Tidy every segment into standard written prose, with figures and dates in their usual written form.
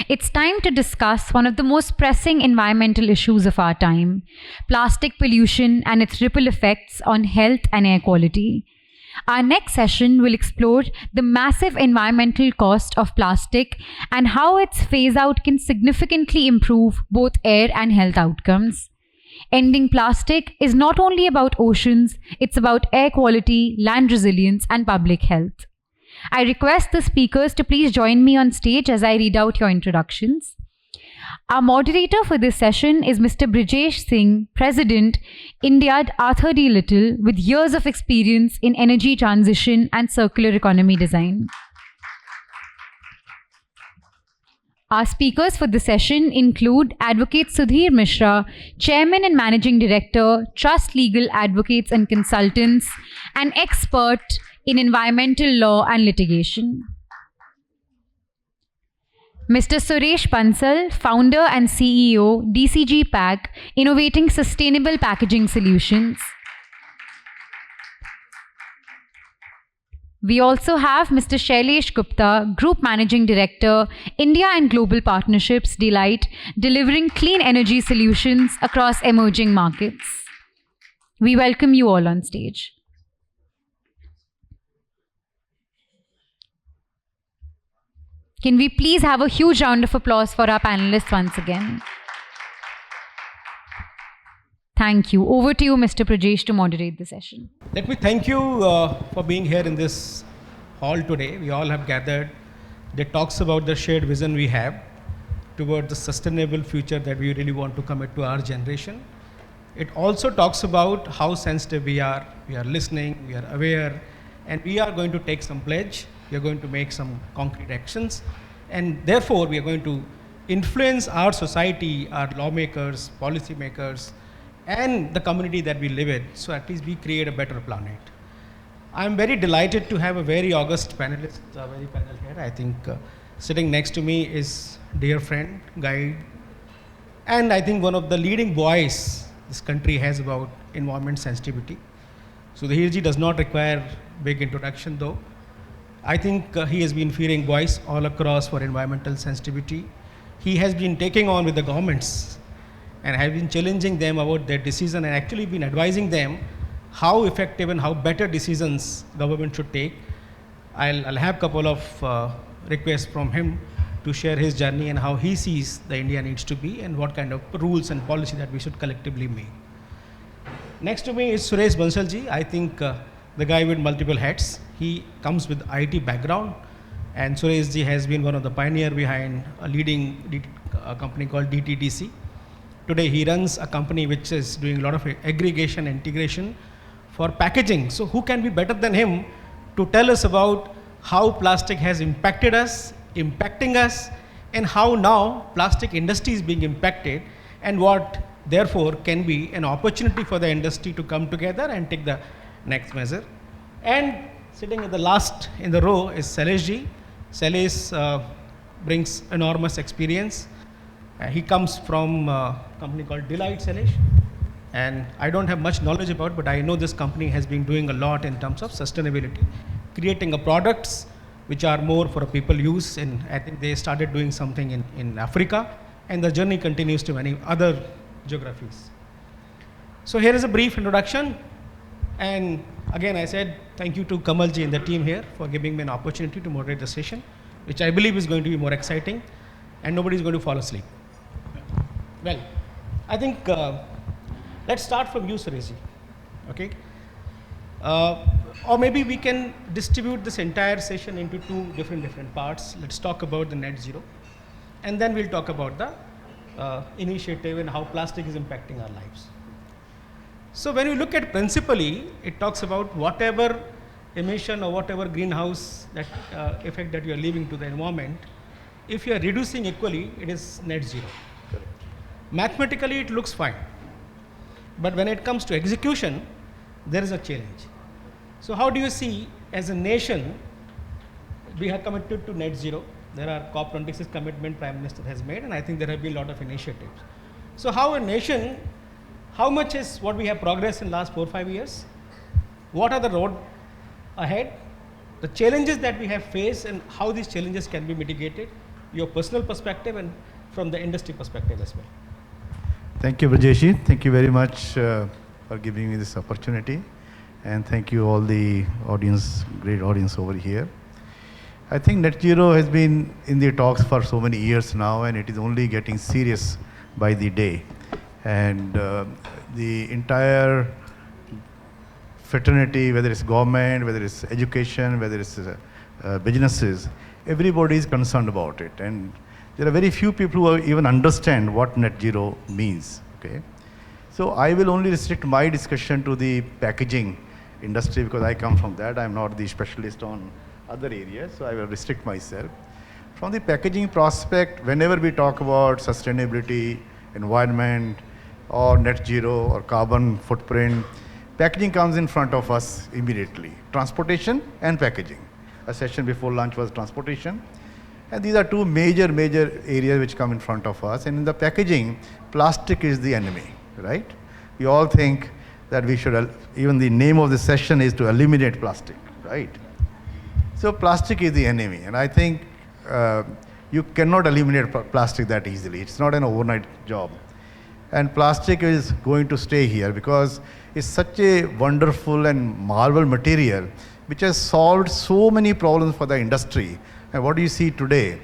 It's time to discuss one of the most pressing environmental issues of our time: plastic pollution and its ripple effects on health and air quality. Our next session will explore the massive environmental cost of plastic and how its phase out can significantly improve both air and health outcomes. Ending plastic is not only about oceans, it's about air quality, land resilience, and public health. I request the speakers to please join me on stage as I read out your introductions. Our moderator for this session is Mr. Brajesh Singh, President, India Arthur D. Little, with years of experience in energy transition and circular economy design. Our speakers for the session include Advocate Sudhir Mishra, Chairman and Managing Director, Trust Legal Advocates and Consultants, and expert in environmental law and litigation. Mr. Suresh Bansal, Founder and CEO, DCG Pack, Innovating Sustainable Packaging Solutions. We also have Mr. Shailesh Gupta, Group Managing Director, India and Global Partnerships, Delight, delivering clean energy solutions across emerging markets. We welcome you all on stage. Can we please have a huge round of applause for our panelists once again? Thank you. Over to you, Mr. Brajesh, to moderate the session. Let me thank you for being here in this hall today. We all have gathered that talks about the shared vision we have toward the sustainable future that we really want to commit to our generation. It also talks about how sensitive we are listening, we are aware, and we are going to take some pledge. We are going to make some concrete actions, and therefore we are going to influence our society, our lawmakers, policymakers, and the community that we live in, so at least we create a better planet. I'm very delighted to have a very august panelist, very panel here. I think sitting next to me is dear friend, guide, and I think one of the leading voice this country has about environment sensitivity. Sudhir ji does not require big introduction though. I think he has been fearing voice all across for environmental sensitivity. He has been taking on with the governments and have been challenging them about their decision and actually been advising them how effective and how better decisions government should take. I'll have a couple of requests from him to share his journey and how he sees the India needs to be and what kind of rules and policy that we should collectively make. Next to me is Suresh Bansal ji. I think the guy with multiple hats. He comes with IT background, and Suresh ji has been one of the pioneer behind a leading company called DTDC. Today he runs a company which is doing a lot of aggregation, integration for packaging. So who can be better than him to tell us about how plastic has impacted us, impacting us, and how now plastic industry is being impacted, and what therefore can be an opportunity for the industry to come together and take the next measure. And sitting at the last in the row is Shailesh ji. Shailesh brings enormous experience. He comes from a company called Delight, Shailesh. And I don't have much knowledge about, but I know this company has been doing a lot in terms of sustainability, creating products which are more for people use. And I think they started doing something in Africa, and the journey continues to many other geographies. So here is a brief introduction. And again, I said thank you to Kamal ji and the team here for giving me an opportunity to moderate the session, which I believe is going to be more exciting, and nobody is going to fall asleep. Well, I think let's start from you, Suresh ji. Okay? Or maybe we can distribute this entire session into two different parts. Let's talk about the net zero, and then we'll talk about the initiative and how plastic is impacting our lives. So when you look at principally, it talks about whatever emission or whatever greenhouse that effect that you are leaving to the environment, if you are reducing equally, it is net zero. Correct. Mathematically, it looks fine. But when it comes to execution, there is a challenge. So how do you see, as a nation, we have committed to net zero. There are COP26 commitment Prime Minister has made, and I think there have been a lot of initiatives. So how a nation, how much is what we have progressed in last 4 or 5 years? What are the road ahead? The challenges that we have faced and how these challenges can be mitigated. your personal perspective and from the industry perspective as well. Thank you, Brajesh. Thank you very much for giving me this opportunity. And thank you all the audience, great audience over here. I think net zero has been in the talks for so many years now, and it is only getting serious by the day. And the entire fraternity, whether it's government, whether it's education, whether it's businesses, everybody is concerned about it. And there are very few people who even understand what net zero means. Okay, so I will only restrict my discussion to the packaging industry because I come from that. I'm not the specialist on other areas, so I will restrict myself. From the packaging prospect, whenever we talk about sustainability, environment, or net zero, or carbon footprint, packaging comes in front of us immediately. Transportation and packaging. A session before lunch was transportation. And these are two major areas which come in front of us. And in the packaging, plastic is the enemy, right? We all think that we should, even the name of the session is to eliminate plastic, right? So plastic is the enemy, and I think you cannot eliminate plastic that easily. It's not an overnight job. And plastic is going to stay here because it's such a wonderful and marvel material which has solved so many problems for the industry. And what do you see today?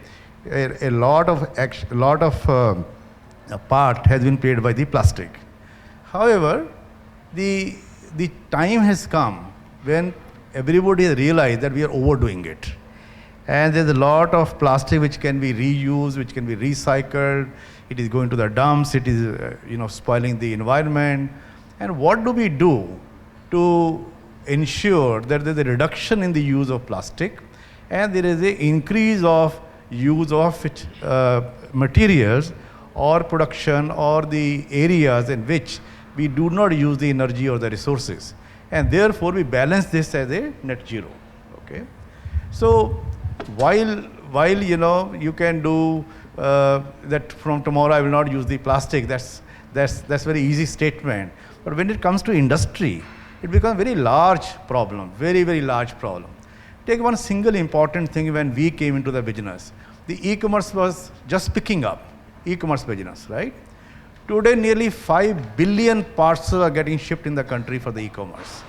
A lot of part has been played by the plastic. However, the time has come when everybody has realized that we are overdoing it. And there's a lot of plastic which can be reused, which can be recycled. It is going to the dumps, it is spoiling the environment. And what do we do to ensure that there's a reduction in the use of plastic and there is an increase of use of materials or production or the areas in which we do not use the energy or the resources. And therefore, we balance this as a net zero. Okay, so while you can do that from tomorrow I will not use the plastic. That's very easy statement. But when it comes to industry, it becomes a very large problem, very large problem. Take one single important thing when we came into the business. The e-commerce was just picking up, e-commerce business, right? Today, nearly 5 billion parcels are getting shipped in the country for the e-commerce.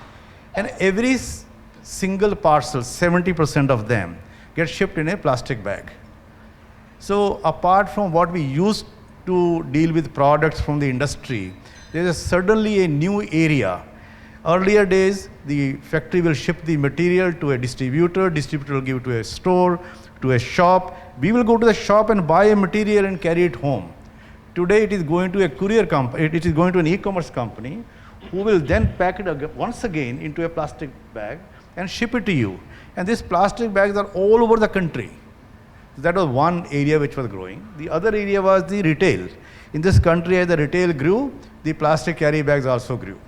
And every single parcel, 70% of them, get shipped in a plastic bag. So apart from what we used to deal with products from the industry, there is suddenly a new area. Earlier days, the factory will ship the material to a distributor will give it to a store, to a shop. We will go to the shop and buy a material and carry it home. Today it is going to a courier company, it is going to an e-commerce company who will then pack it once again into a plastic bag and ship it to you. And these plastic bags are all over the country. That was one area which was growing. The other area was the retail. In this country, as the retail grew, the plastic carry bags also grew.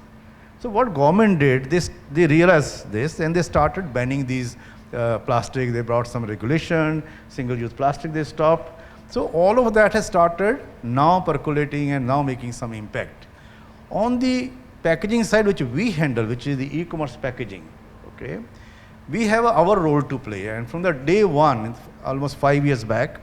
So what government did, they realized this and they started banning these plastic. They brought some regulation, single-use plastic they stopped. So all of that has started now percolating and now making some impact. On the packaging side, which we handle, which is the e-commerce packaging, okay, we have our role to play. And from the day one, almost 5 years back,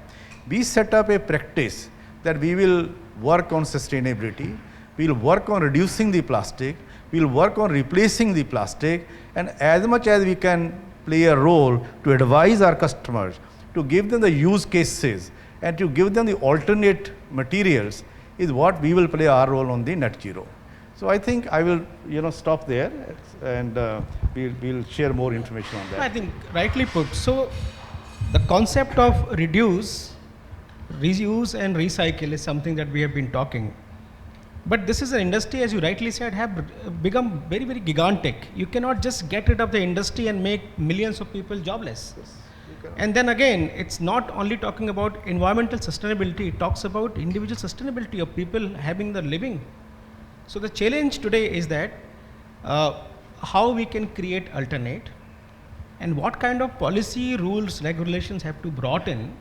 we set up a practice that we will work on sustainability, we will work on reducing the plastic, we will work on replacing the plastic, and as much as we can play a role to advise our customers, to give them the use cases, and to give them the alternate materials is what we will play our role on the net zero. So I think I will stop there and we'll share more information on that. I think rightly put. So the concept of reduce, reuse and recycle is something that we have been talking. But this is an industry, as you rightly said, have become very gigantic. You cannot just get rid of the industry and make millions of people jobless. Yes. And then again, it's not only talking about environmental sustainability, it talks about individual sustainability of people having the living. So the challenge today is that how we can create alternate and what kind of policy, rules, regulations have to brought in,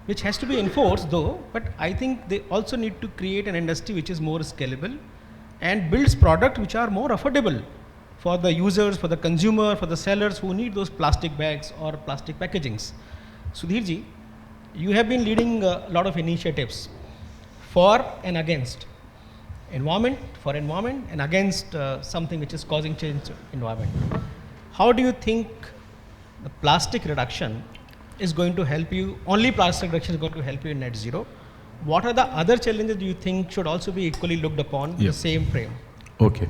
which has to be enforced though, but I think they also need to create an industry which is more scalable and builds products which are more affordable for the users, for the consumer, for the sellers who need those plastic bags or plastic packagings. Sudhir ji, You have been leading a lot of initiatives for and against environment, for environment, and against something which is causing change to environment. How do you think the plastic reduction is going to help you? Only plastic reduction is going to help you in net zero. What are the other challenges do you think should also be equally looked upon in the same frame? Okay.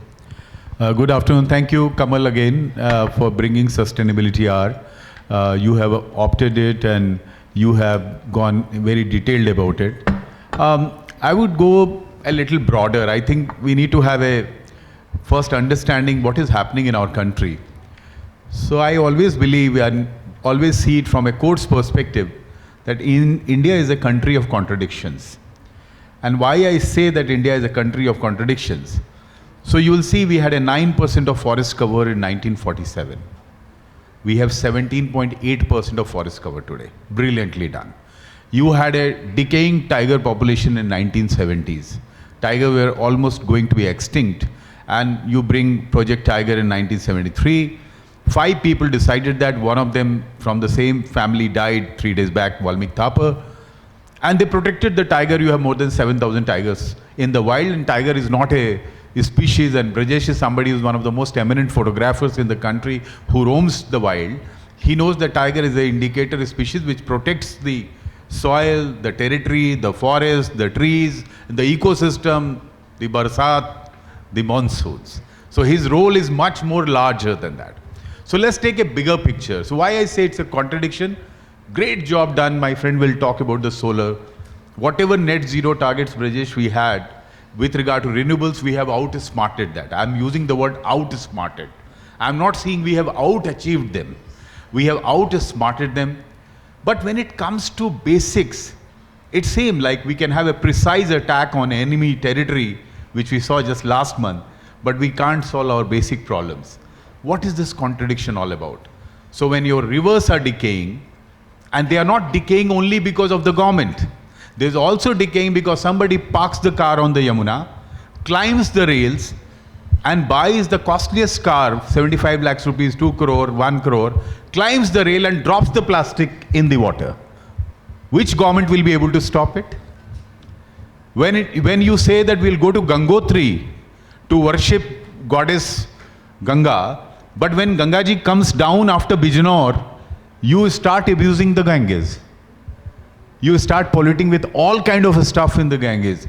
Good afternoon. Thank you, Kamal, again for bringing Sustainability Hour. You have opted it and you have gone very detailed about it. I would go a little broader. I think we need to have a first understanding what is happening in our country. So I always believe and always see it from a court's perspective that India is a country of contradictions. And why I say that India is a country of contradictions. So you will see we had a 9% of forest cover in 1947. We have 17.8% of forest cover today. Brilliantly done. You had a decaying tiger population in 1970s. Tiger were almost going to be extinct. And you bring Project Tiger in 1973. 5 people decided that. One of them from the same family died 3 days back, Valmik Thapar. And they protected the tiger. You have more than 7,000 tigers in the wild. And tiger is not a species, and Brajesh is somebody who is one of the most eminent photographers in the country who roams the wild. He knows that tiger is an indicator species which protects the soil, the territory, the forest, the trees, the ecosystem, the barsat, the monsoons. So his role is much more larger than that. So let's take a bigger picture. So why I say it's a contradiction? Great job done. My friend will talk about the solar. Whatever net zero targets, Brajesh, we had, with regard to renewables, we have outsmarted that. I'm using the word outsmarted. I'm not saying we have out-achieved them. We have outsmarted them. But when it comes to basics, it seems like we can have a precise attack on enemy territory, which we saw just last month, but we can't solve our basic problems. What is this contradiction all about? So when your rivers are decaying, and they are not decaying only because of the government, there's also decaying because somebody parks the car on the Yamuna, climbs the rails, and buys the costliest car, 75 lakhs rupees, 2 crore, 1 crore, climbs the rail and drops the plastic in the water. Which government will be able to stop it? When you say that we'll go to Gangotri to worship goddess Ganga, but when Gangaji comes down after Bijnor, you start abusing the Ganges. You start polluting with all kind of stuff in the Ganges.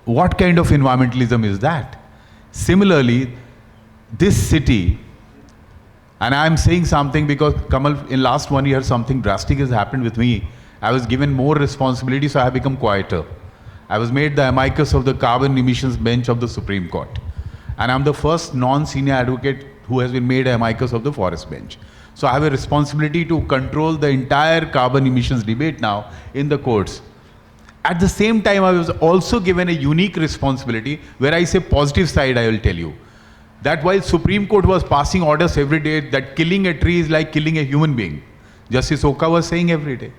What kind of environmentalism is that? Similarly, this city, and I'm saying something because Kamal, in last 1 year, something drastic has happened with me. I was given more responsibility, so I have become quieter. I was made the amicus of the carbon emissions bench of the Supreme Court. And I'm the first non-senior advocate who has been made amicus of the forest bench. So I have a responsibility to control the entire carbon emissions debate now in the courts. At the same time, I was also given a unique responsibility where I say positive side, I will tell you. That while Supreme Court was passing orders every day that killing a tree is like killing a human being. Justice Oka was saying every day.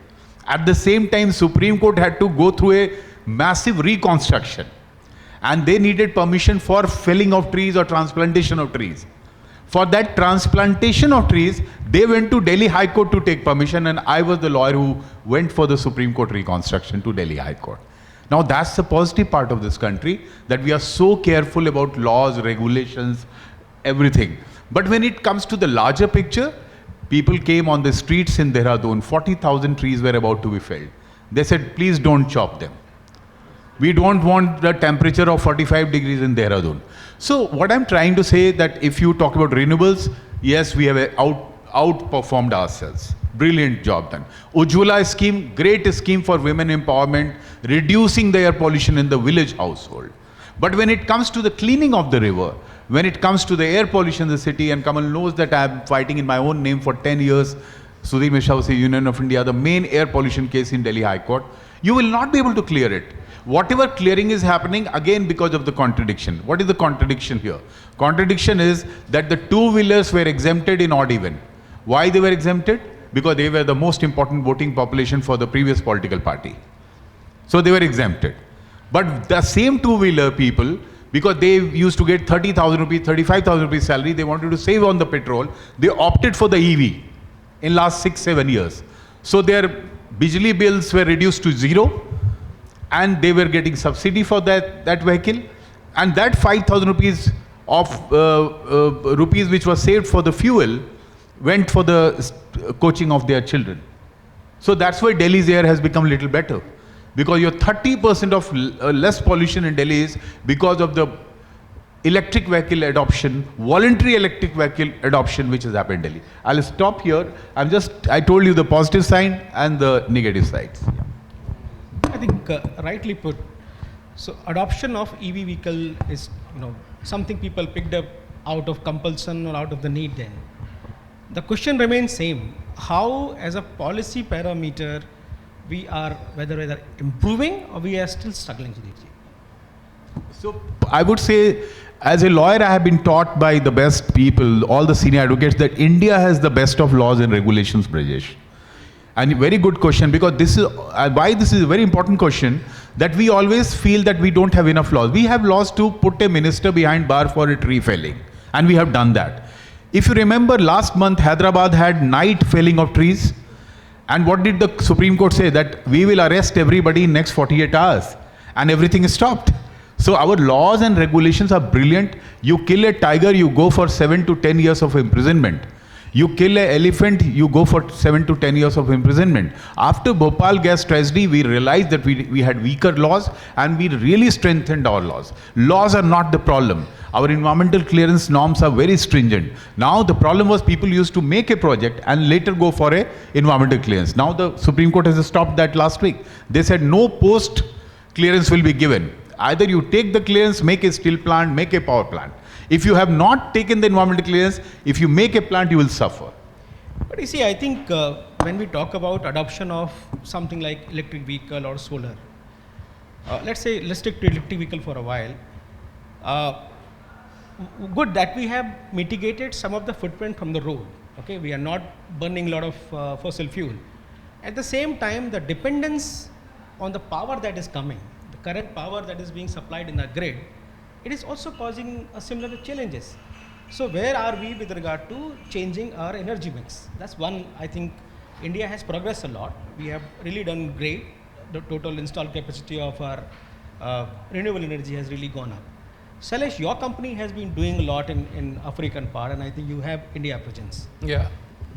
At the same time, Supreme Court had to go through a massive reconstruction. And they needed permission for felling of trees or transplantation of trees. For that transplantation of trees, they went to Delhi High Court to take permission, and I was the lawyer who went for the Supreme Court reconstruction to Delhi High Court. Now that's the positive part of this country, that we are so careful about laws, regulations, everything. But when it comes to the larger picture, people came on the streets in Dehradun, 40,000 trees were about to be felled. They said, please don't chop them. We don't want the temperature of 45 degrees in Dehradun. So what I'm trying to say that if you talk about renewables, yes, we have outperformed ourselves. Brilliant job done. Ujjwala scheme, great scheme for women empowerment, reducing the air pollution in the village household. But when it comes to the cleaning of the river, when it comes to the air pollution in the city, and Kamal knows that I'm fighting in my own name for 10 years, Sudhir Mishra was the Union of India, the main air pollution case in Delhi High Court, you will not be able to clear it. Whatever clearing is happening, again because of the contradiction. What is the contradiction here? Contradiction is that the two-wheelers were exempted in odd even. Why they were exempted? Because they were the most important voting population for the previous political party. So they were exempted. But the same two-wheeler people, because they used to get 30,000 rupees, 35,000 rupees salary, they wanted to save on the petrol, they opted for the EV in last 6-7 years. So their Bijli bills were reduced to zero, and they were getting subsidy for that vehicle, and that 5,000 rupees of rupees which was saved for the fuel went for the coaching of their children. So that's why Delhi's air has become a little better, because your 30% of less pollution in Delhi is because of the electric vehicle adoption, voluntary electric vehicle adoption which has happened in Delhi. I'll stop here. I told you the positive side and the negative sides. I think rightly put. So adoption of EV vehicle is something people picked up out of compulsion or out of the need. Then the question remains same: how, as a policy parameter, we are whether improving or we are still struggling, Sudhirji? So I would say, as a lawyer, I have been taught by the best people, all the senior advocates, that India has the best of laws and regulations, Brajesh. And a very good question, because this is why this is a very important question, that we always feel that we don't have enough laws. We have laws to put a minister behind bar for a tree felling, and we have done that. If you remember, last month Hyderabad had night felling of trees, and what did the Supreme Court say? That we will arrest everybody in next 48 hours, and everything is stopped. So our laws and regulations are brilliant. You kill a tiger, you go for 7 to 10 years of imprisonment. You kill an elephant, you go for 7 to 10 years of imprisonment. After Bhopal gas tragedy, we realized that we had weaker laws, and we really strengthened our laws. Laws are not the problem. Our environmental clearance norms are very stringent. Now the problem was people used to make a project and later go for a environmental clearance. Now the Supreme Court has stopped that last week. They said no post clearance will be given. Either you take the clearance, make a steel plant, make a power plant. If you have not taken the environmental clearance, if you make a plant, you will suffer. But you see, I think when we talk about adoption of something like electric vehicle or solar, let's stick to electric vehicle for a while. Good that we have mitigated some of the footprint from the road. Okay, we are not burning a lot of fossil fuel. At the same time, the dependence on the power that is coming, the current power that is being supplied in the grid, it is also causing similar challenges. So where are we with regard to changing our energy mix? That's one. I think India has progressed a lot. We have really done great. The total installed capacity of our renewable energy has really gone up. Sailesh, your company has been doing a lot in African part, and I think you have India presence. Yeah.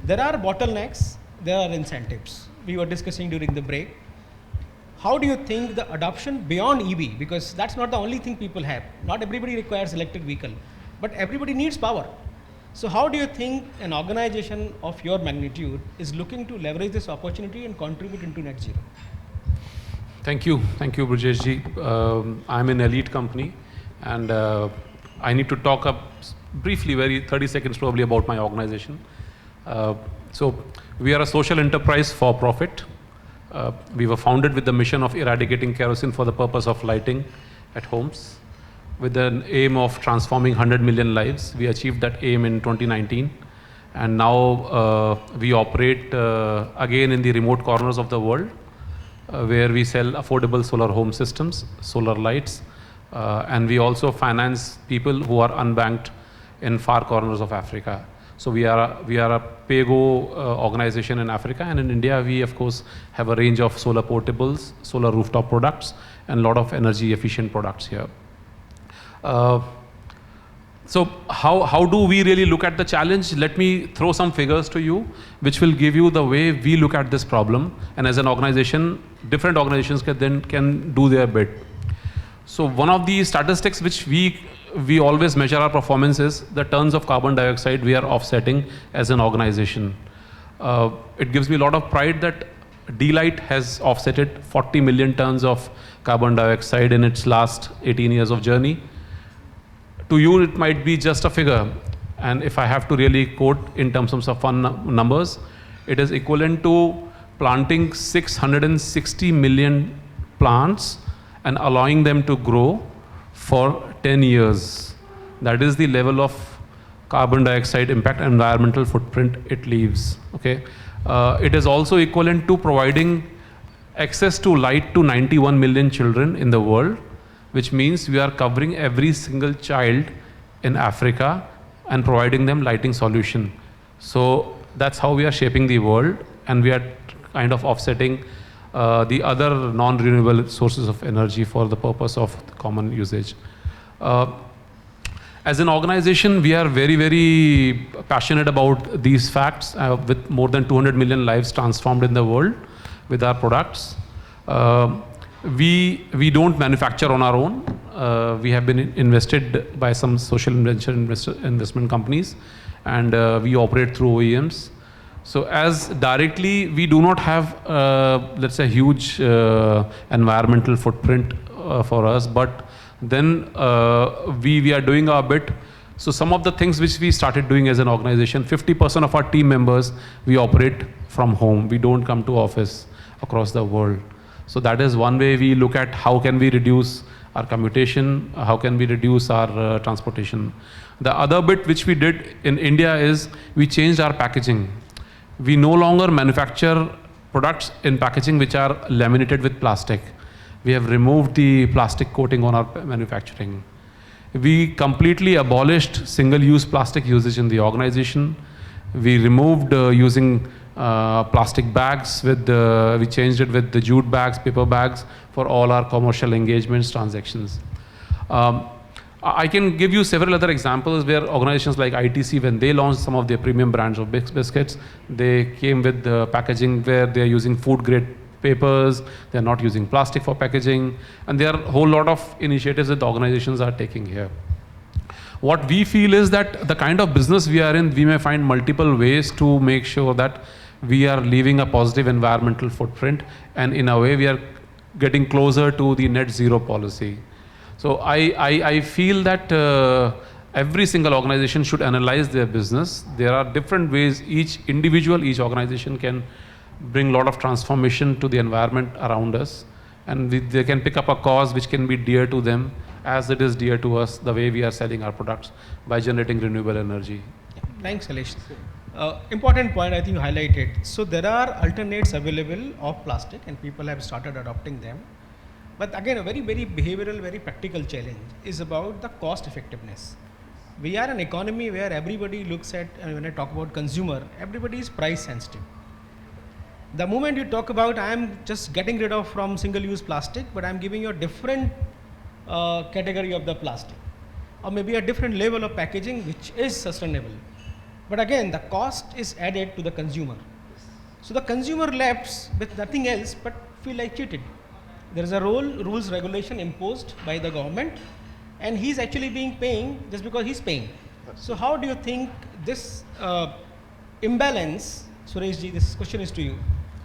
There are bottlenecks, there are incentives. We were discussing during the break. How do you think the adoption beyond EV, because that's not the only thing people have. Not everybody requires electric vehicle, but everybody needs power. So how do you think an organization of your magnitude is looking to leverage this opportunity and contribute into net zero? Thank you, Brajesh ji. I'm an elite company, and I need to talk briefly, 30 seconds probably, about my organization. So we are a social enterprise for profit. We were founded with the mission of eradicating kerosene for the purpose of lighting at homes, with an aim of transforming 100 million lives. We achieved that aim in 2019, and now we operate again in the remote corners of the world, where we sell affordable solar home systems, solar lights, and we also finance people who are unbanked in far corners of Africa. So we are a pay-go organization in Africa, and in India we of course have a range of solar portables, solar rooftop products, and a lot of energy efficient products here. So how do we really look at the challenge? Let me throw some figures to you, which will give you the way we look at this problem. And as an organization, different organizations can do their bit. So one of the statistics which we always measure our performance is the tons of carbon dioxide we are offsetting as an organization. It gives me a lot of pride that D-Light has offsetted 40 million tons of carbon dioxide in its last 18 years of journey. To you, it might be just a figure. And if I have to really quote in terms of fun numbers, it is equivalent to planting 660 million plants and allowing them to grow for 10 years. That is the level of carbon dioxide impact, environmental footprint it leaves. Okay. It is also equivalent to providing access to light to 91 million children in the world, which means we are covering every single child in Africa and providing them lighting solution. So that's how we are shaping the world, and we are kind of offsetting the other non-renewable sources of energy for the purpose of common usage. As an organization, we are very, very passionate about these facts with more than 200 million lives transformed in the world with our products. We don't manufacture on our own. We have been invested by some social venture investment companies, and we operate through OEMs. So as directly, we do not have, let's say, huge environmental footprint for us, but then we are doing our bit. So some of the things which we started doing as an organization, 50% of our team members, we operate from home. We don't come to office across the world. So that is one way we look at how can we reduce our commutation, how can we reduce our transportation. The other bit which we did in India is we changed our packaging. We no longer manufacture products in packaging which are laminated with plastic. We have removed the plastic coating on our manufacturing. We completely abolished single-use plastic usage in the organization. We removed using plastic bags we changed it with the jute bags, paper bags for all our commercial engagements, transactions. I can give you several other examples where organizations like ITC, when they launched some of their premium brands of biscuits, they came with the packaging where they're using food grade papers, they're not using plastic for packaging, and there are a whole lot of initiatives that the organizations are taking here. What we feel is that the kind of business we are in, we may find multiple ways to make sure that we are leaving a positive environmental footprint, and in a way we are getting closer to the net zero policy. So I feel that every single organization should analyze their business. There are different ways each organization can bring a lot of transformation to the environment around us, and they can pick up a cause which can be dear to them as it is dear to us, the way we are selling our products by generating renewable energy. Thanks, Alesh. Important point I think you highlighted. So there are alternates available of plastic and people have started adopting them. But again, a very, very behavioral, very practical challenge is about the cost effectiveness. We are an economy where everybody looks at, when I talk about consumer, everybody is price sensitive. The moment you talk about, I am just getting rid of from single-use plastic, but I am giving you a different category of the plastic, or maybe a different level of packaging which is sustainable. But again, the cost is added to the consumer. So the consumer left with nothing else but feel like cheated. There is a rules regulation imposed by the government, and he's actually paying just because he's paying. So how do you think this imbalance, Sureshji, this question is to you.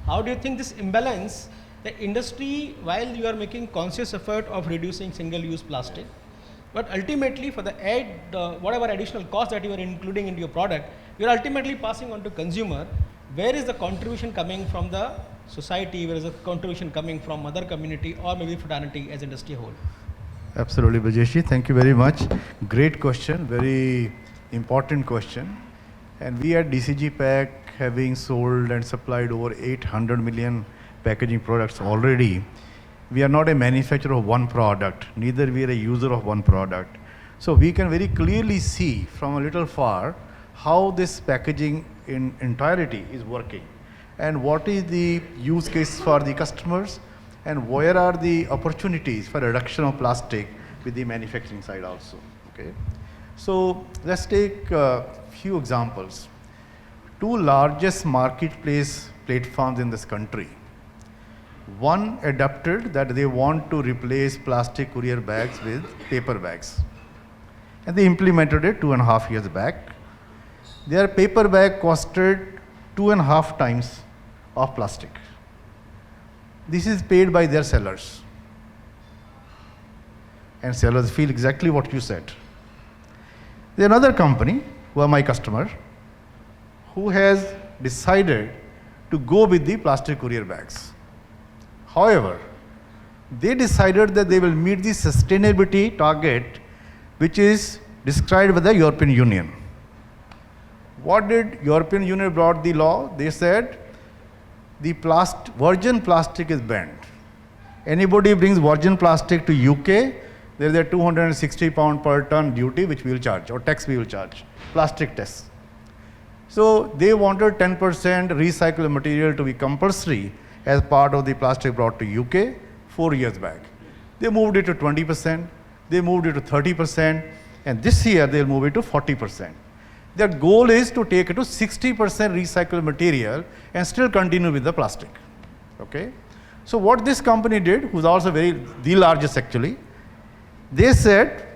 How do you think this imbalance, the industry, while you are making conscious effort of reducing single-use plastic, but ultimately for the whatever additional cost that you are including into your product, you are ultimately passing on to consumer. Where is the contribution coming from the society? Where is the contribution coming from other community or maybe fraternity as industry whole? Absolutely, Brajesh. Thank you very much. Great question, very important question. And we at DCG Pack, having sold and supplied over 800 million packaging products already, we are not a manufacturer of one product, neither we are a user of one product. So we can very clearly see from a little far how this packaging in entirety is working and what is the use case for the customers and where are the opportunities for reduction of plastic with the manufacturing side also. Okay. So let's take a few examples. Two largest marketplace platforms in this country. One adapted that they want to replace plastic courier bags with paper bags. And they implemented it 2.5 years back. Their paper bag costed 2.5 times of plastic. This is paid by their sellers. And sellers feel exactly what you said. There's another company, who are my customer, who has decided to go with the plastic courier bags. However, they decided that they will meet the sustainability target which is described by the European Union. What did European Union brought the law? They said the virgin plastic is banned. Anybody brings virgin plastic to UK, there is a £260 per ton duty which we will charge, or tax we will charge, plastic tax. So they wanted 10% recycled material to be compulsory as part of the plastic brought to UK 4 years back. They moved it to 20%, they moved it to 30%, and this year they'll move it to 40%. Their goal is to take it to 60% recycled material and still continue with the plastic. Okay? So what this company did, who's also the largest actually, they said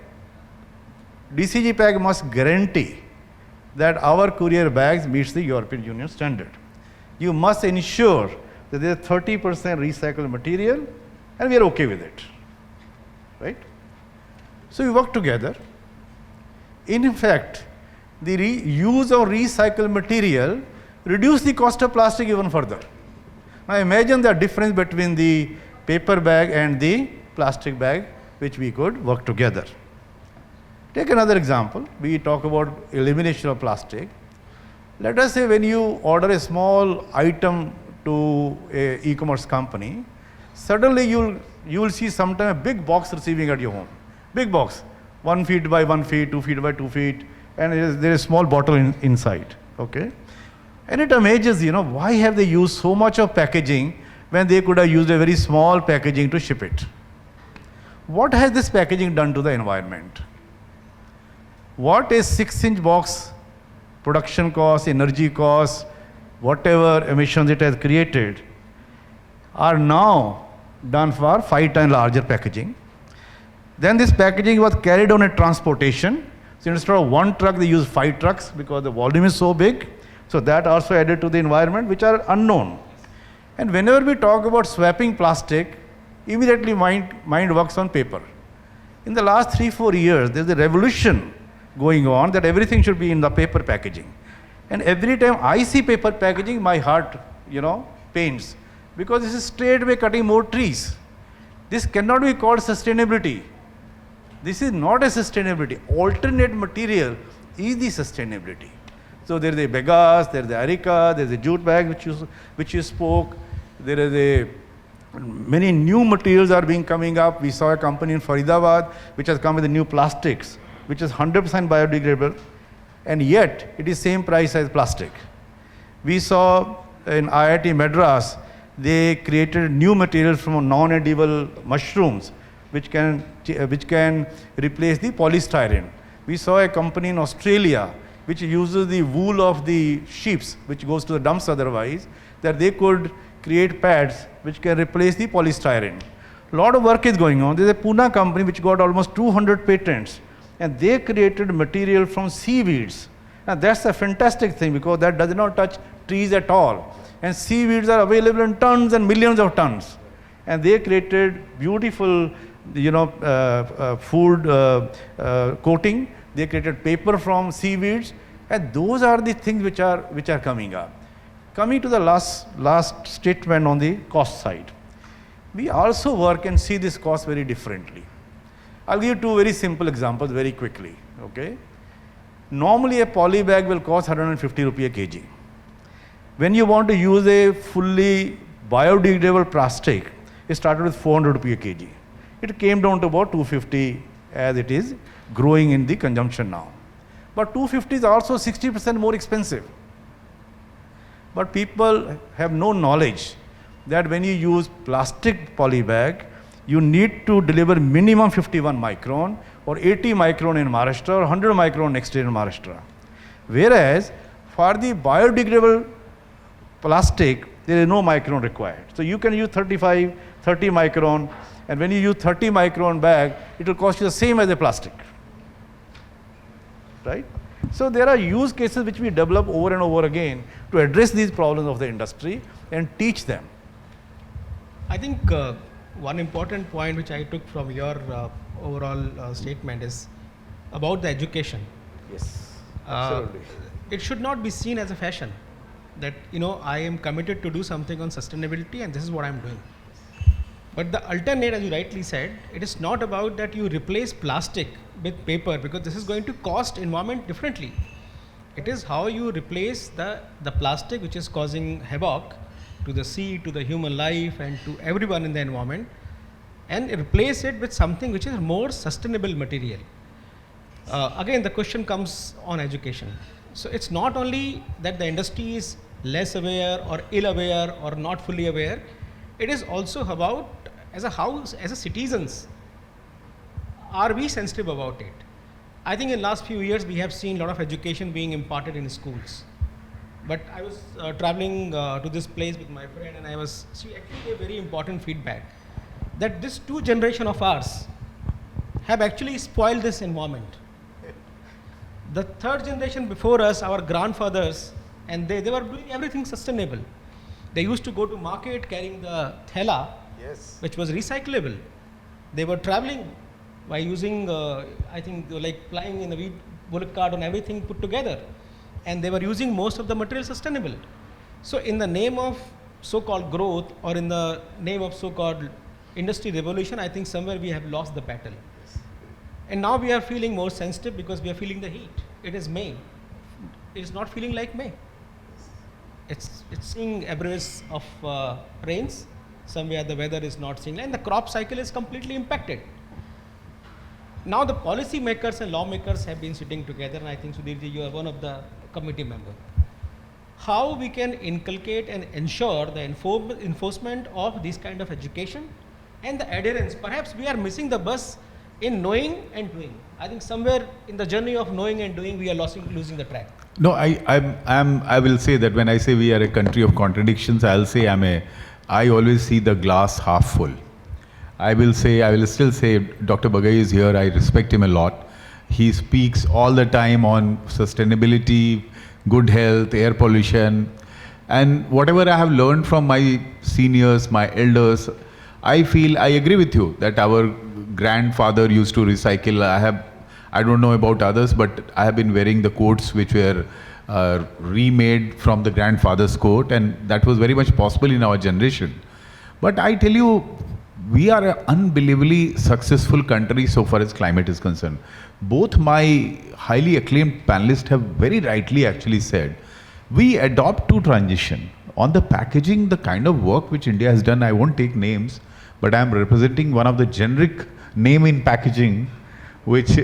DCG Pack must guarantee that our courier bags meets the European Union standard. You must ensure that there is 30% recycled material, and we are okay with it, right? So we work together. In fact, the use of recycled material reduce the cost of plastic even further. Now imagine the difference between the paper bag and the plastic bag, which we could work together. Take another example. We talk about elimination of plastic. Let us say when you order a small item to an e-commerce company, suddenly you will see sometime a big box receiving at your home. Big box, 1 feet by 1 feet, 2 feet by 2 feet, and there is a small bottle inside. Okay? And it amazes, why have they used so much of packaging when they could have used a very small packaging to ship it? What has this packaging done to the environment? What a 6-inch box production cost, energy cost, whatever emissions it has created are now done for 5 times larger packaging. Then this packaging was carried on a transportation. So instead of 1 truck, they use 5 trucks because the volume is so big. So that also added to the environment, which are unknown. And whenever we talk about swapping plastic, immediately mind works on paper. In the last 3-4 years, there's a revolution going on that everything should be in the paper packaging. And every time I see paper packaging, my heart, pains, because this is straightway cutting more trees. This cannot be called sustainability. This is not a sustainability. Alternate material is the sustainability. So there is a Begas, there is the Erica, there is a jute bag which you spoke. There is many new materials are coming up. We saw a company in Faridabad which has come with the new plastics, which is 100% biodegradable, and yet it is same price as plastic. We saw in IIT Madras, they created new materials from non-edible mushrooms, which can replace the polystyrene. We saw a company in Australia which uses the wool of the sheep, which goes to the dumps otherwise, that they could create pads which can replace the polystyrene. A lot of work is going on. There's a Pune company which got almost 200 patents, and they created material from seaweeds. And that's a fantastic thing because that does not touch trees at all. And seaweeds are available in tons and millions of tons. And they created beautiful, food coating. They created paper from seaweeds, and those are the things which are coming up. Coming to the last statement on the cost side, we also work and see this cost very differently. I'll give you 2 very simple examples very quickly. Okay, normally a poly bag will cost 150 rupee a kg. When you want to use a fully biodegradable plastic, it started with 400 rupee a kg. It came down to about 250 as it is growing in the consumption now. But 250 is also 60% more expensive. But people have no knowledge that when you use plastic poly bag, you need to deliver minimum 51 micron or 80 micron in Maharashtra or 100 micron next day in Maharashtra. Whereas for the biodegradable plastic, there is no micron required. So you can use 30 micron, and when you use 30 micron bag, it will cost you the same as a plastic. Right? So there are use cases which we develop over and over again to address these problems of the industry and teach them. I think one important point which I took from your overall statement is about the education. Yes, absolutely. It should not be seen as a fashion that, I am committed to do something on sustainability and this is what I'm doing. But the alternate, as you rightly said, it is not about that you replace plastic with paper because this is going to cost environment differently. It is how you replace the plastic which is causing havoc to the sea, to the human life and to everyone in the environment, and replace it with something which is more sustainable material. Again, the question comes on education. So it's not only that the industry is less aware or ill aware or not fully aware, it is also about as a house, as a citizens, are we sensitive about it? I think in last few years we have seen a lot of education being imparted in schools. But I was traveling to this place with my friend, and she actually gave very important feedback that this two generation of ours have actually spoiled this environment. The third generation before us, our grandfathers, and they were doing everything sustainable. They used to go to market carrying the thela, Yes. which was recyclable. They were traveling by using, I think, like flying in the wheat bullock cart and everything put together. And they were using most of the material sustainable. So in the name of so-called growth, or in the name of so-called industry revolution, I think somewhere we have lost the battle. And now we are feeling more sensitive because we are feeling the heat. It is May. It is not feeling like May. It's seeing abrupts of rains. Somewhere the weather is not seeing, and the crop cycle is completely impacted. Now the policy makers and lawmakers have been sitting together, and I think Sudhirji, you are one of the committee member. How we can inculcate and ensure the enforcement of this kind of education and the adherence. Perhaps we are missing the bus in knowing and doing. I think somewhere in the journey of knowing and doing, we are losing the track. No, I will say that when I say we are a country of contradictions, I'll say I always see the glass half full. I will still say Dr. Bagai is here. I respect him a lot. He speaks all the time on sustainability, good health, air pollution, and whatever I have learned from my seniors, my elders, I agree with you that our grandfather used to recycle. I don't know about others, but I have been wearing the coats which were remade from the grandfather's coat, and that was very much possible in our generation. But I tell you, we are an unbelievably successful country so far as climate is concerned. Both my highly acclaimed panelists have very rightly actually said, we adopt to transition. On the packaging, the kind of work which India has done, I won't take names, but I am representing one of the generic name in packaging, which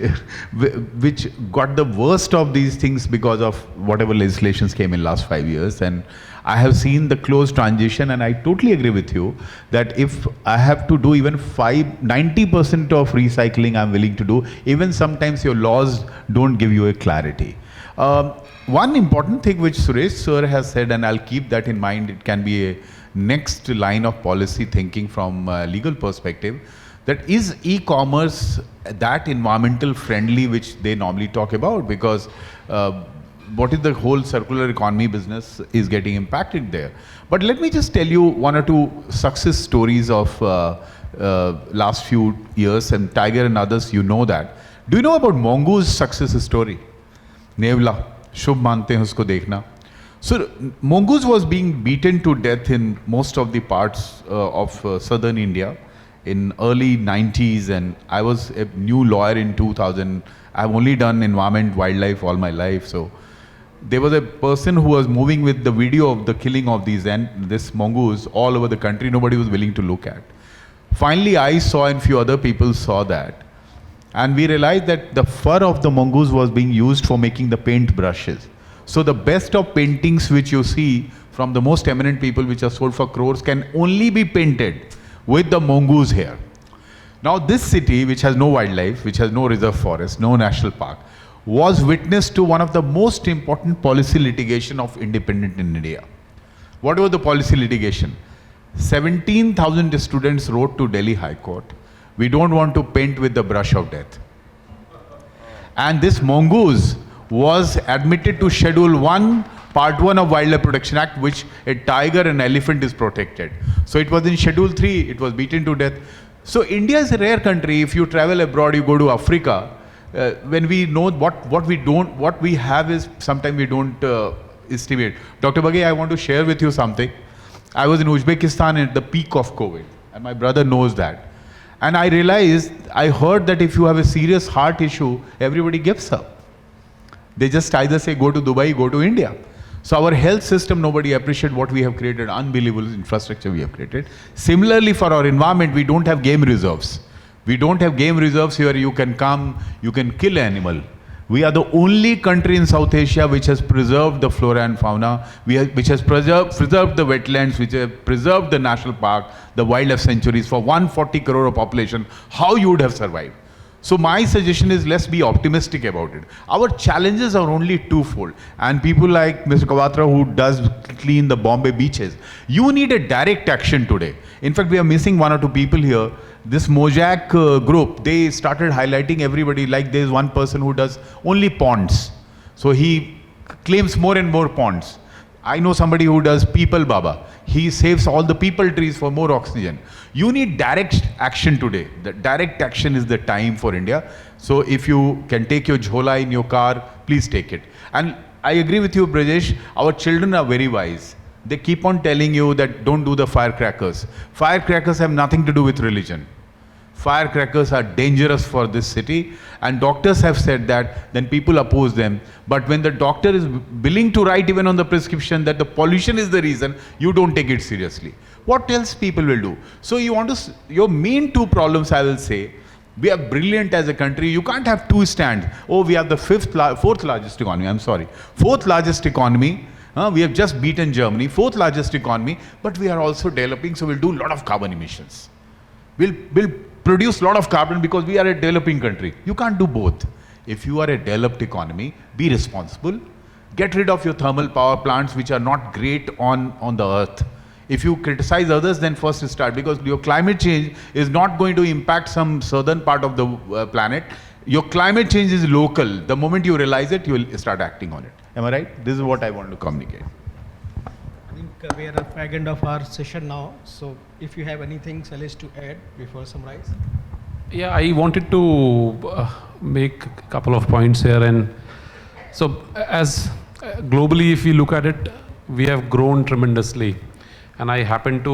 got the worst of these things because of whatever legislations came in last 5 years. And I have seen the close transition, and I totally agree with you that if I have to do even 90% of recycling, I'm willing to do. Even sometimes your laws don't give you a clarity. One important thing which Suresh sir has said, and I'll keep that in mind, it can be a next line of policy thinking from a legal perspective, that is e-commerce that environmental friendly which they normally talk about, because what is the whole circular economy business is getting impacted there. But let me just tell you one or two success stories of last few years, and Tiger and others, you know that. Do you know about Mongoose success story? Nevla, Shubh mante hain usko dekhna. So Mongoose was being beaten to death in most of the parts of southern India in early 90s, and I was a new lawyer in 2000. I've only done environment, wildlife all my life. So there was a person who was moving with the video of the killing of this mongoose all over the country. Nobody was willing to look at. Finally, I saw, and few other people saw that. And we realized that the fur of the mongoose was being used for making the paint brushes. So the best of paintings which you see from the most eminent people which are sold for crores can only be painted with the mongoose hair. Now this city, which has no wildlife, which has no reserve forest, no national park, was witness to one of the most important policy litigation of independent in India. What was the policy litigation? 17,000 students wrote to Delhi High Court, we don't want to paint with the brush of death. And this mongoose was admitted to Schedule 1, Part 1 of Wildlife Protection Act, which a tiger and elephant is protected. So it was in Schedule 3, it was beaten to death. So India is a rare country. If you travel abroad, you go to Africa, when we know what we have is sometimes we don't estimate. Dr. Bagai, I want to share with you something. I was in Uzbekistan at the peak of COVID, and my brother knows that. And I heard that if you have a serious heart issue, everybody gives up. They just either say, go to Dubai, go to India. So our health system, nobody appreciates what we have created, unbelievable infrastructure we have created. Similarly, for our environment, we don't have game reserves. We don't have game reserves where you can come, you can kill an animal. We are the only country in South Asia which has preserved the flora and fauna, which has preserved the wetlands, which has preserved the national park, the wildlife sanctuaries for 140 crore of population. How you would have survived? So my suggestion is, let's be optimistic about it. Our challenges are only twofold. And people like Mr. Kawatra, who does clean the Bombay beaches, you need a direct action today. In fact, we are missing one or two people here. This Mojak group, they started highlighting everybody, like there's one person who does only ponds. So he claims more and more ponds. I know somebody who does People Baba. He saves all the people trees for more oxygen. You need direct action today. The direct action is the time for India. So if you can take your jhola in your car, please take it. And I agree with you, Brajesh, our children are very wise. They keep on telling you that don't do the firecrackers. Firecrackers have nothing to do with religion. Firecrackers are dangerous for this city, and doctors have said that, then people oppose them. But when the doctor is willing to write even on the prescription that the pollution is the reason, you don't take it seriously. What else people will do? So you want to, your main two problems, I will say, we are brilliant as a country. You can't have two stands. Oh, we have the fourth largest economy. I'm sorry. Fourth largest economy. We have just beaten Germany, fourth largest economy, but we are also developing, so we'll do a lot of carbon emissions. We'll produce a lot of carbon because we are a developing country. You can't do both. If you are a developed economy, be responsible. Get rid of your thermal power plants which are not great on the earth. If you criticize others, then first start, because your climate change is not going to impact some southern part of the planet. Your climate change is local. The moment you realize it, you will start acting on it. Am I right? This is what I want to communicate. I think we are at the end of our session now. So if you have anything, Salesh, to add before summarize. Yeah, I wanted to make a couple of points here. And so as globally, if we look at it, we have grown tremendously. And I happened to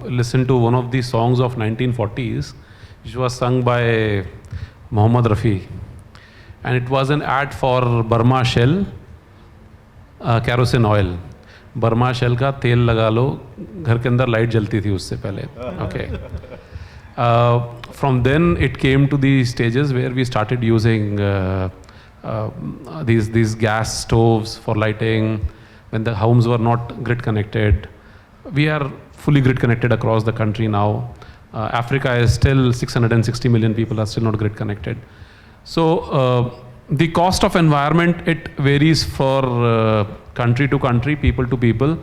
listen to one of the songs of 1940s, which was sung by Mohammad Rafi. And it was an ad for Burma Shell, kerosene oil. Burma Shell का तेल लगा लो, घर के अंदर light जलती थी उससे पहले. Okay. From then it came to the stages where we started using these gas stoves for lighting when the homes were not grid connected. We are fully grid connected across the country now. Africa is still 660 million people are still not grid connected. So the cost of environment, it varies for country to country, people to people.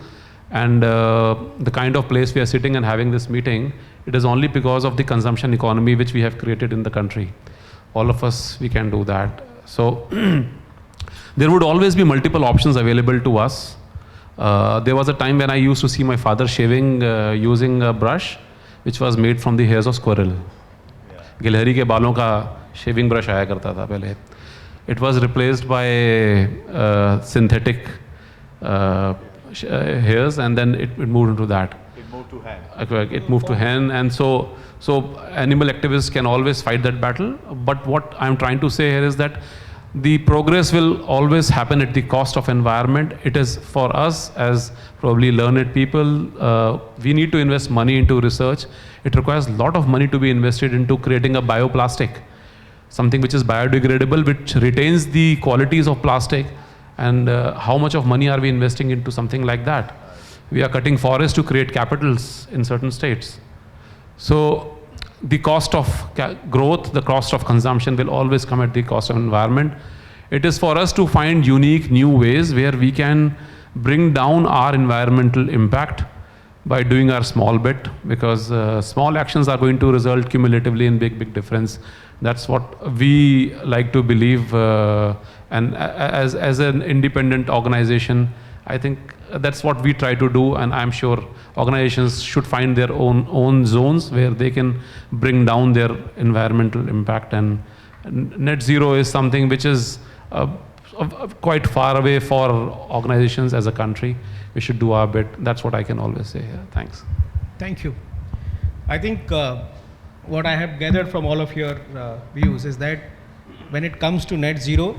And the kind of place we are sitting and having this meeting, it is only because of the consumption economy which we have created in the country. All of us, we can do that. So there would always be multiple options available to us. There was a time when I used to see my father shaving using a brush which was made from the hairs of squirrel. गिलहरी के बालों का shaving brush आया करता था पहले. It was replaced by synthetic hairs, and then it moved into that. It moved to hen. It moved to hen, and so animal activists can always fight that battle. But what I'm trying to say here is that the progress will always happen at the cost of environment. It is for us as probably learned people, we need to invest money into research. It requires a lot of money to be invested into creating a bioplastic, something which is biodegradable, which retains the qualities of plastic. And how much of money are we investing into something like that? We are cutting forests to create capitals in certain states. So the cost of growth, the cost of consumption will always come at the cost of environment. It is for us to find unique new ways where we can bring down our environmental impact by doing our small bit, because small actions are going to result cumulatively in big difference. That's what we like to believe, and as an independent organization, I think that's what we try to do, and I'm sure organizations should find their own zones where they can bring down their environmental impact. And net zero is something which is quite far away for organizations as a country. We should do our bit. That's what I can always say here. Thanks. Thank you. I think what I have gathered from all of your views is that when it comes to net zero,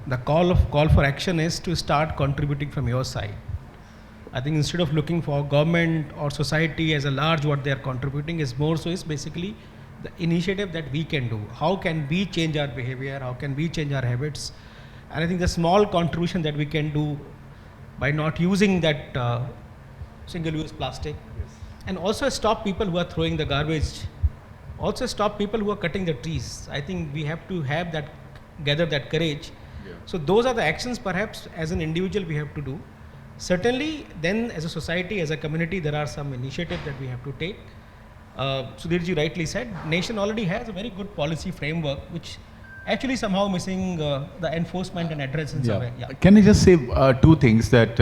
the call for action is to start contributing from your side. I think instead of looking for government or society as a large what they are contributing, is more so is basically the initiative that we can do. How can we change our behavior? How can we change our habits? And I think the small contribution that we can do by not using that single-use plastic, and also stop people who are throwing the garbage, also stop people who are cutting the trees. I think we have to have that, gather that courage. So those are the actions perhaps as an individual we have to do. Certainly then as a society, as a community, there are some initiatives that we have to take. Sudhirji rightly said, nation already has a very good policy framework which actually somehow missing the enforcement and address in some way. Yeah. Can I just say two things that,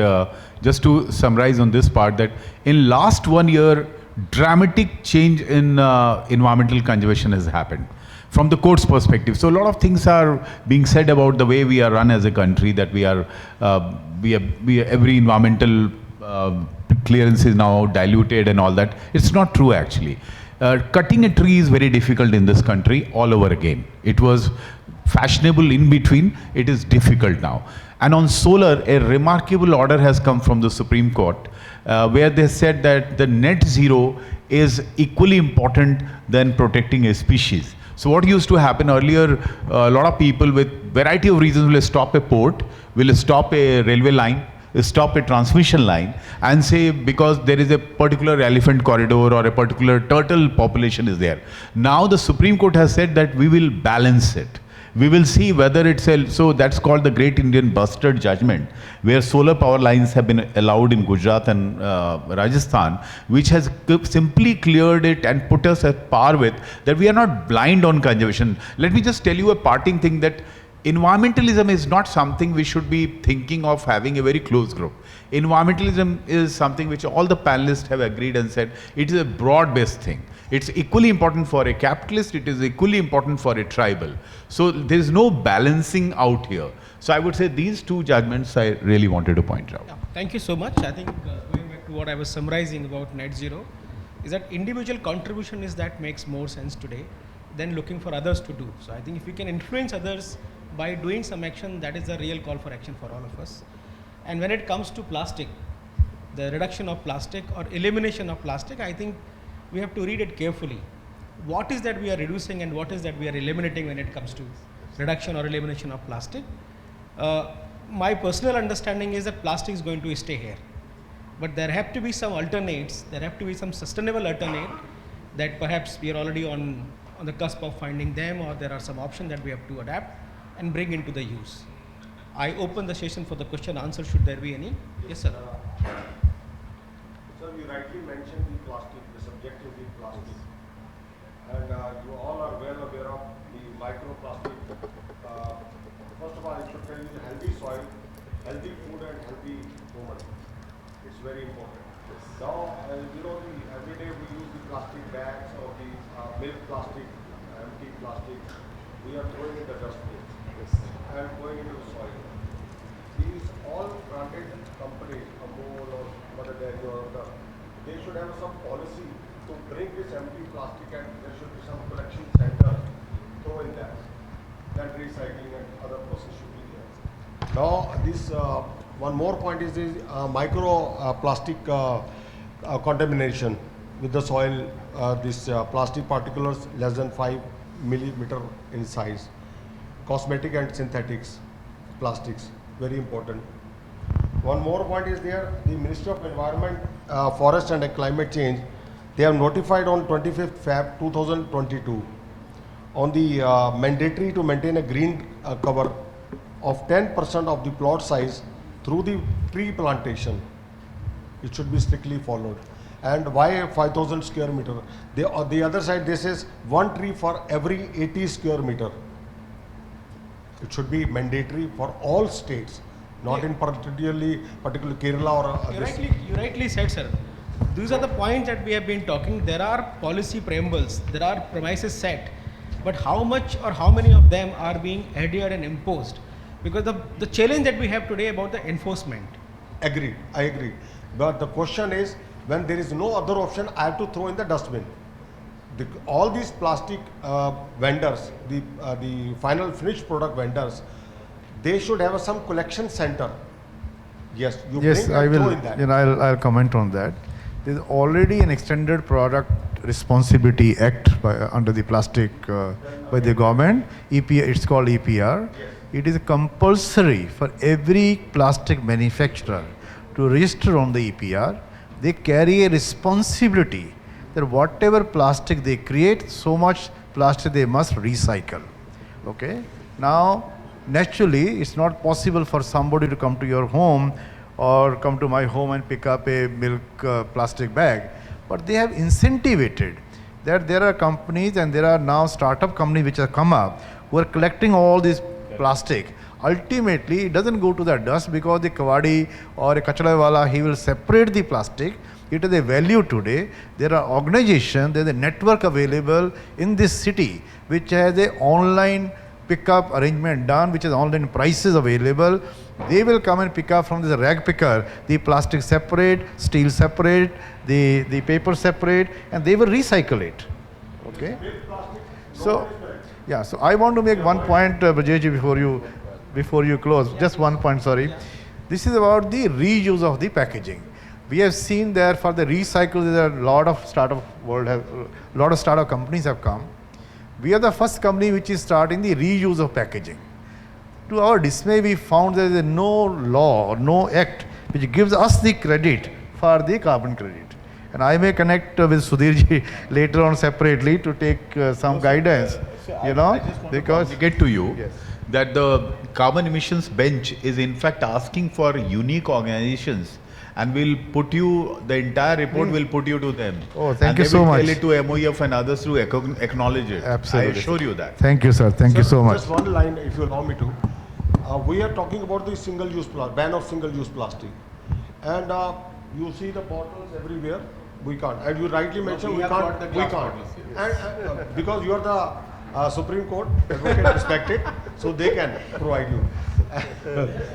just to summarize on this part, that in last 1 year, dramatic change in environmental conservation has happened from the court's perspective. So a lot of things are being said about the way we are run as a country, that we are every environmental clearance is now diluted and all that. It's not true actually. Cutting a tree is very difficult in this country all over again. It was fashionable in between, it is difficult now. And on solar, a remarkable order has come from the Supreme Court where they said that the net zero is equally important than protecting a species. So what used to happen earlier, a lot of people with variety of reasons will stop a port, will stop a railway line, stop a transmission line and say because there is a particular elephant corridor or a particular turtle population is there. Now the Supreme Court has said that we will balance it. We will see whether it's so that's called the Great Indian Bustard Judgment, where solar power lines have been allowed in Gujarat and Rajasthan, which has simply cleared it and put us at par with that we are not blind on conservation. Let me just tell you a parting thing, that environmentalism is not something we should be thinking of having a very close group. Environmentalism is something which all the panelists have agreed and said it is a broad-based thing. It's equally important for a capitalist, it is equally important for a tribal. So there is no balancing out here. So I would say these two judgments I really wanted to point out. Yeah, thank you so much. I think going back to what I was summarizing about net zero, is that individual contribution is that makes more sense today than looking for others to do. So I think if we can influence others by doing some action, that is the real call for action for all of us. And when it comes to plastic, the reduction of plastic or elimination of plastic, I think we have to read it carefully. What is that we are reducing and what is that we are eliminating when it comes to reduction or elimination of plastic? My personal understanding is that plastic is going to stay here. But there have to be some alternates, there have to be some sustainable alternate that perhaps we are already on the cusp of finding them, or there are some options that we have to adapt and bring into the use. I open the session for the question answer, should there be any? Yes, sir. Sir, you rightly mentioned the plastic, the subject of the plastic. And you all are well aware of the microplastic. First of all, I should tell you the healthy soil, healthy food and healthy woman. It's very important. Now, you know, every day we use the plastic bags or the milk plastic, empty plastic. We are throwing in the dustbin and going into the soil. These all branded companies, Amul or Mother Dairy or other, they should have some policy to bring this empty plastic, and there should be some collection center, throw in that. That recycling and other process should be there. Now, this one more point is this micro plastic contamination with the soil. This plastic particles less than 5 millimeter in size. Cosmetic and synthetics plastics, very important. One more point is there, the Ministry of Environment, Forest and Climate Change, they have notified on 25th Feb 2022 on the mandatory to maintain a green cover of 10% of the plot size through the tree plantation. It should be strictly followed. And why 5,000 square meter? On the other side, this is one tree for every 80 square meter. It should be mandatory for all states, not in particular Kerala or You rightly said, sir. These are the points that we have been talking. There are policy preambles, there are premises set, but how much or how many of them are being adhered and imposed? Because the challenge that we have today about the enforcement. Agreed, I agree. But the question is, when there is no other option, I have to throw in the dustbin. All these plastic vendors, the final finished product vendors, they should have some collection center. Yes, you Yes, bring I and throw will. in that. I'll comment on that. There's already an extended product Responsibility Act under the plastic by the government. EPR, it's called EPR. It is compulsory for every plastic manufacturer to register on the EPR. They carry a responsibility that whatever plastic they create, so much plastic they must recycle. Okay. Now, naturally, it's not possible for somebody to come to your home or come to my home and pick up a milk plastic bag. But they have incentivated that there are companies and there are now startup companies which have come up who are collecting all this plastic. Ultimately, it doesn't go to the dust because the kawadi or a kachra wala, he will separate the plastic. It is a value today. There are organizations, there is a network available in this city which has a online pickup arrangement done, which is online prices available. They will come and pick up from this rag picker, the plastic separate, steel separate, the paper separate, and they will recycle it. Okay? So, yeah, so I want to make one point, Brajesh, before you close. Just one point, sorry. This is about the reuse of the packaging. We have seen that for the recycle, there are a lot of startup companies have come. We are the first company which is starting the reuse of packaging. To our dismay, we found there is no law or no act which gives us the credit for the carbon credit. And I may connect with Sudhir later on separately to take some guidance, I just want because to get to you yes. that the carbon emissions bench is in fact asking for unique organizations, and we'll put you, the entire report will put you to them. Oh, thank you so much. And they will tell it to MOEF and others to acknowledge it. Absolutely. I assure you that. Thank you, sir. Thank you so much. Just one line, if you allow me to. We are talking about the ban of single-use plastic. And you see the bottles everywhere. We can't. And you rightly mentioned we can't. And because you are the Supreme Court, advocate respected, so they can provide you.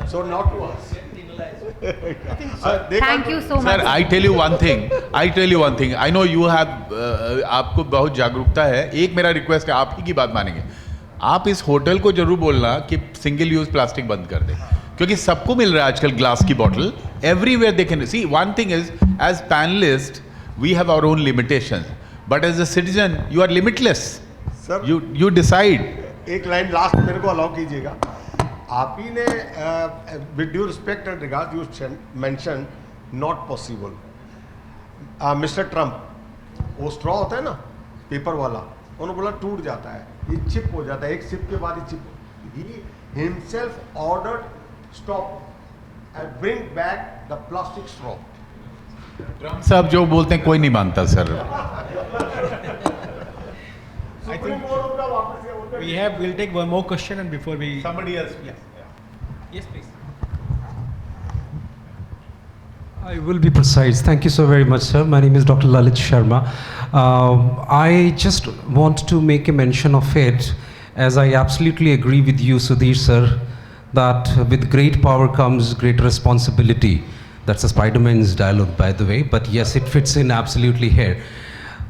So not to us. Thank you so much. Sir, I tell you one thing. I know you have, आपको बहुत जागरूकता है. एक मेरा request है, आप ही की बात मानेंगे. आप इस होटल को जरूर बोलना कि सिंगल यूज प्लास्टिक बंद कर दे, क्योंकि सबको मिल रहा है आजकल ग्लास की bottle. Everywhere they can see. One thing is, as panelist we have our own limitations, but as a citizen you are limitless. Sir, you decide. एक लाइन लास्ट मेरे को अलाउ कीजिएगा. आप ही ने with due respect and regard you mention not possible. Mister Trump, वो straw होता है ना पेपर वाला, उन्होंने बोला टूट जाता है, ये चिप हो जाता है, एक सिप के बाद ये chip. He himself ordered stop and bring back the plastic straw. सब जो बोलते हैं कोई नहीं मानता sir. We'll take one more question and before we... Somebody else. Yes, please. I will be precise. Thank you so very much, sir. My name is Dr. Lalit Sharma. I just want to make a mention of it, as I absolutely agree with you, Sudhir, sir, that with great power comes great responsibility. That's a Spider-Man's dialogue, by the way, but yes, it fits in absolutely here.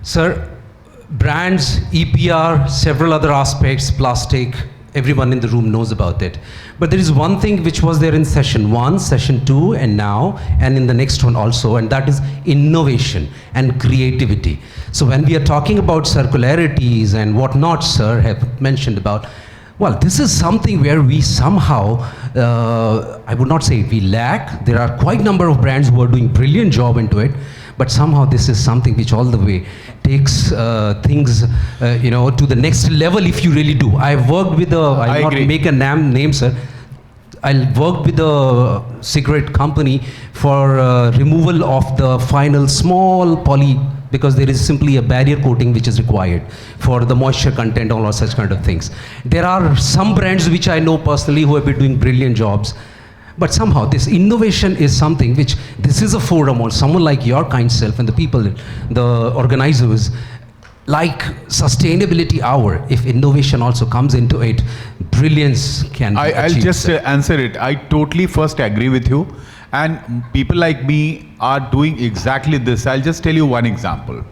Sir, brands, EPR, several other aspects, plastic, everyone in the room knows about it. But there is one thing which was there in session 1, session 2, and now, and in the next one also, and that is innovation and creativity. So when we are talking about circularities and whatnot, sir, have mentioned about, well, this is something where we somehow, I would not say we lack. There are quite a number of brands who are doing brilliant job into it, but somehow this is something which all the way takes things, to the next level if you really do. I've worked with I'll not make a name, sir. I worked with a cigarette company for removal of the final small poly, because there is simply a barrier coating which is required for the moisture content, all of such kind of things. There are some brands which I know personally who have been doing brilliant jobs. But somehow this innovation is something which, this is a forum on someone like your kind self and the people, the organizers, like sustainability hour, if innovation also comes into it, brilliance can be I'll achieved, just sir. answer it. I totally first agree with you. And people like me are doing exactly this. I'll just tell you one example.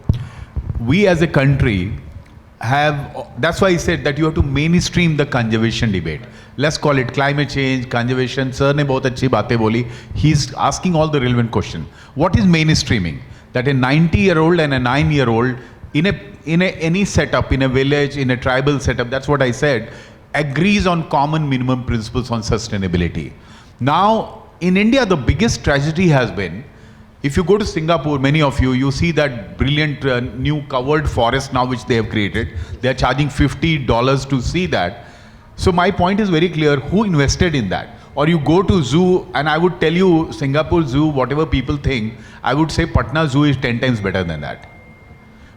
We as a country have, that's why I said that you have to mainstream the conservation debate. Let's call it climate change, conservation. Sir ne bahut achhi baatein boli. He's asking all the relevant question. What is mainstreaming? That a 90-year-old and a 9-year-old any setup, in a village, in a tribal setup, that's what I said, agrees on common minimum principles on sustainability. Now, in India, the biggest tragedy has been, if you go to Singapore, many of you, you see that brilliant new covered forest now which they have created. They are charging $50 to see that. So my point is very clear, who invested in that? Or you go to zoo, and I would tell you, Singapore Zoo, whatever people think, I would say Patna Zoo is 10 times better than that.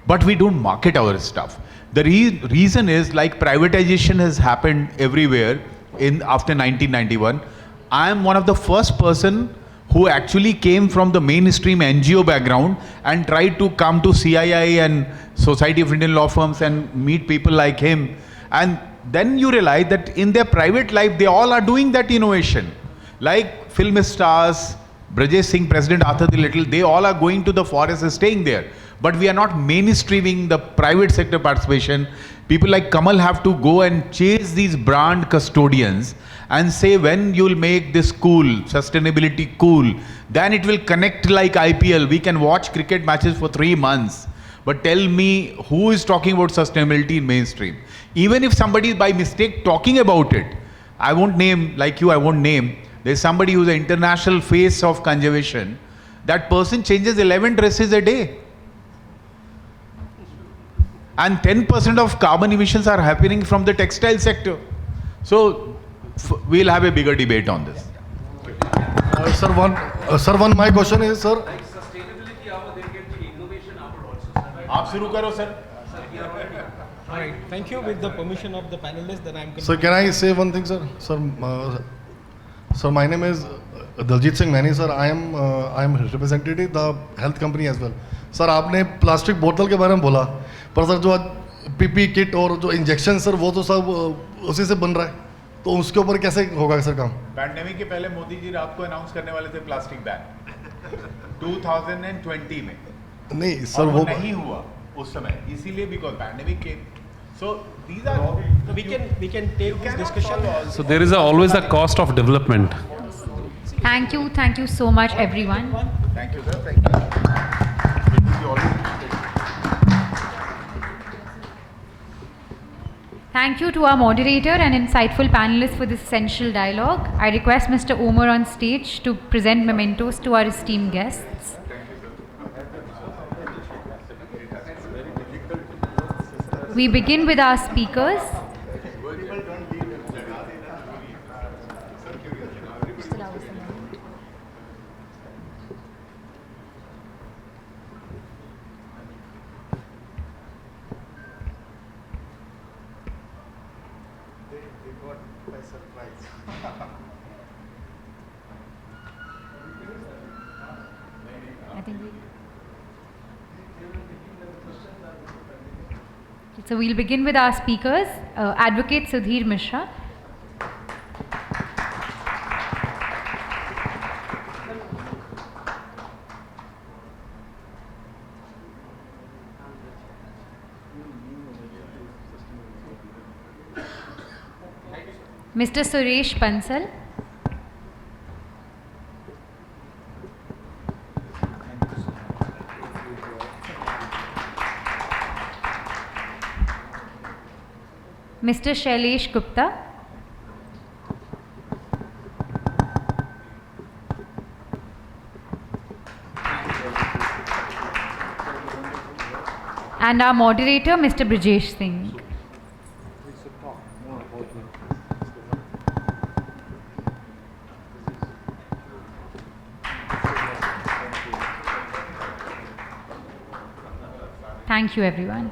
But we don't market our stuff. The reason is, like, privatization has happened everywhere after 1991. I am one of the first person who actually came from the mainstream NGO background and tried to come to CII and Society of Indian Law Firms and meet people like him. And then you realize that in their private life, they all are doing that innovation. Like film stars, Brajesh Singh, President Arthur the Little, they all are going to the forest and staying there. But we are not mainstreaming the private sector participation. People like Kamal have to go and chase these brand custodians and say, when you'll make this cool, sustainability cool, then it will connect like IPL. We can watch cricket matches for 3 months. But tell me, who is talking about sustainability in mainstream? Even if somebody is by mistake talking about it, I won't name, like you, I won't name. There's somebody who's an international face of conservation. That person changes 11 dresses a day. And 10% of carbon emissions are happening from the textile sector. So we'll have a bigger debate on this. Sir, my question is, sir. Sustainability hour, there can be innovation hour also. आप शुरू करो sir. All right. Thank you. With the permission of the panelists, then I'm. Sir, can I say one thing, sir? Sir, my name is Daljit Singh Maini, sir. I am representing the health company as well. Sir, आपने plastic बोतल के बारे में बोला, पर sir जो PP kit और जो इंजेक्शन सर वो तो सब उसी से बन रहा है, तो उसके ऊपर कैसे होगा सर काम? पैंडेमिक के पहले मोदी जी रात को अनाउंस करने वाले थे प्लास्टिक बैन 2020 में. नहीं सर, वो नहीं हुआ उस समय, इसीलिए बिकॉज पैंडेमिक के. So these are we can take this discussion. So there is always a cost of development. Thank you so much, everyone. Thank you, sir. Thank you. Thank you to our moderator and insightful panelists for this essential dialogue. I request Mr. Omar on stage to present mementos to our esteemed guests. We begin with our speakers. So we'll begin with our speakers. Advocate Sudhir Mishra. Mr. Suresh Pansal. Mr. Shailesh Gupta. And our moderator, Mr. Brajesh Singh. Thank you, everyone.